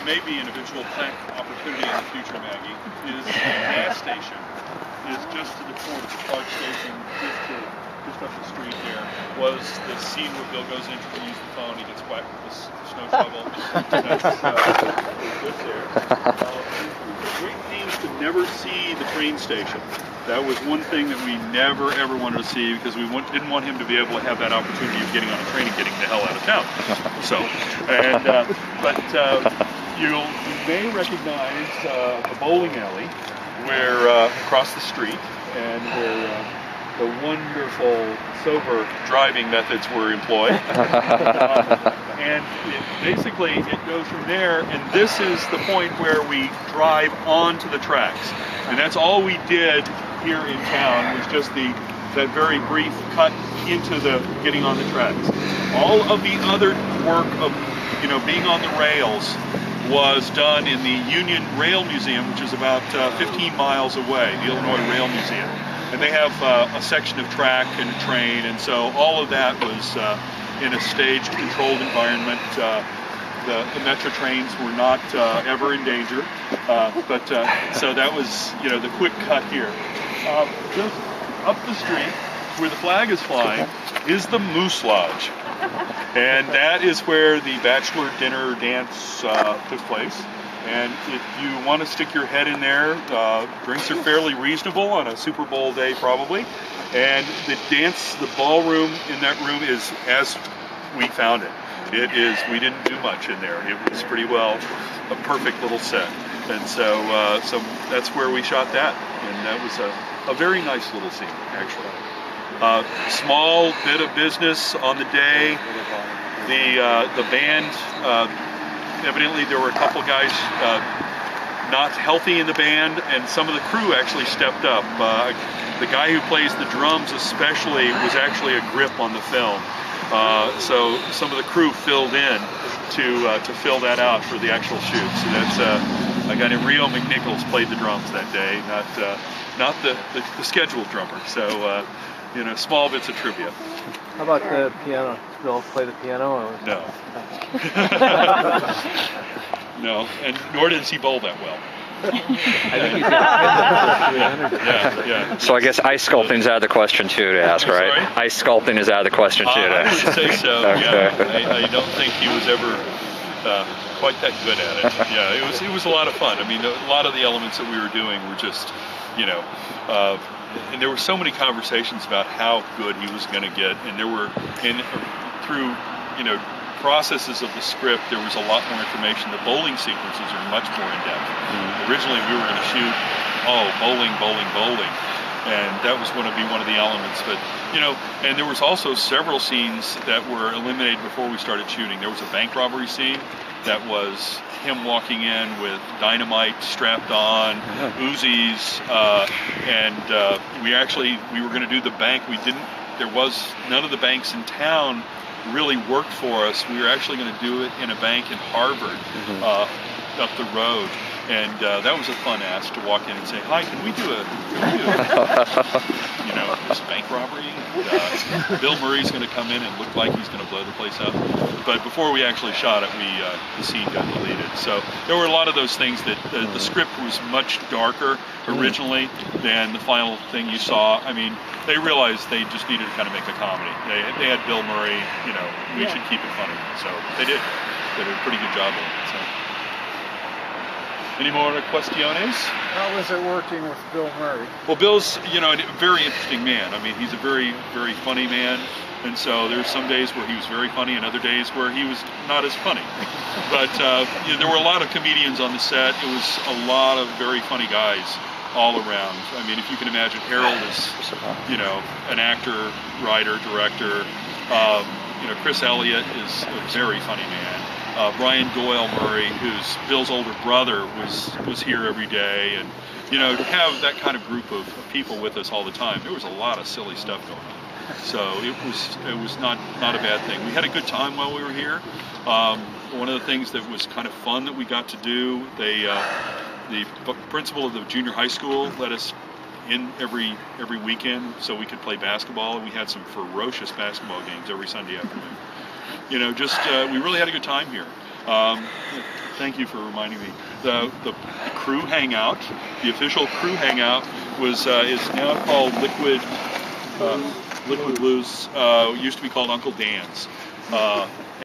may be an eventual plant opportunity in the future, Maggie, is the gas station is just to the corner. The Clark station, just up the street there, was the scene where Bill goes in to use the phone. He gets whacked with the snow shovel. That's good there. Great pains to never see the train station. That was one thing that we never ever wanted to see, because we didn't want him to be able to have that opportunity of getting on a train and getting the hell out of town. So, you may recognize the bowling alley, where across the street, and where the wonderful sober driving methods were employed. And basically it goes from there, and this is the point where we drive onto the tracks. And that's all we did here in town, was just that very brief cut into the getting on the tracks. All of the other work of being on the rails was done in the Union Rail Museum, which is about 15 miles away, the Illinois Rail Museum. And they have a section of track and a train, and so all of that was in a stage-controlled environment. The Metro trains were not ever in danger, so that was the quick cut here. Just up the street, where the flag is flying, is the Moose Lodge. And that is where the bachelor dinner dance took place. And if you want to stick your head in there, drinks are fairly reasonable on a Super Bowl day probably. And the ballroom in that room is as we found it. We didn't do much in there. It was pretty well a perfect little set. And so that's where we shot that. And that was a very nice little scene, actually. Small bit of business on the day. The band, evidently there were a couple guys not healthy in the band, and some of the crew actually stepped up. The guy who plays the drums especially was actually a grip on the film. So some of the crew filled in to fill that out for the actual shoot. So that's a guy named Rio McNichols played the drums that day, not the scheduled drummer. So small bits of trivia. How about the piano? Did Bill play the piano? Or? No. No, and nor did he bowl that well. Yeah. So I guess ice sculpting is out of the question too to ask, right? Sorry? Ice sculpting is out of the question too to ask. I would say so. Okay. Yeah. I don't think he was ever quite that good at it. Yeah, it was a lot of fun. I mean, a lot of the elements that we were doing were just, and there were so many conversations about how good he was going to get, and there were through processes of the script, there was a lot more information. The bowling sequences are much more in depth. Originally we were going to shoot bowling, and that was going to be one of the elements, but and there was also several scenes that were eliminated before we started shooting. There was a bank robbery scene that was him walking in with dynamite strapped on, Uzis, and we were going to do the bank. None of the banks in town really worked for us. We were actually going to do it in a bank in Harvard, up the road. And that was a fun ask to walk in and say, "Hi, can we do this bank robbery? Bill Murray's going to come in and look like he's going to blow the place up." But before we actually shot it, the scene got deleted. So there were a lot of those things that the script was much darker originally than the final thing you saw. I mean, they realized they just needed to kind of make a comedy. They had Bill Murray, we should keep it funny. So they did. They did a pretty good job of it. So. Any more questiones? How was it working with Bill Murray? Well, Bill's, a very interesting man. I mean, he's a very, very funny man. And so there's some days where he was very funny and other days where he was not as funny. But there were a lot of comedians on the set. It was a lot of very funny guys all around. I mean, if you can imagine, Harold is, an actor, writer, director. Chris Elliott is a very funny man. Brian Doyle Murray, who's Bill's older brother, was here every day, and to have that kind of group of people with us all the time, there was a lot of silly stuff going on. So it was not a bad thing. We had a good time while we were here. One of the things that was kind of fun that we got to do, the principal of the junior high school let us in every weekend so we could play basketball, and we had some ferocious basketball games every Sunday afternoon. We really had a good time here. Thank you for reminding me. The crew hangout, the official crew hangout, is now called Liquid Blues. Used to be called Uncle Dan's.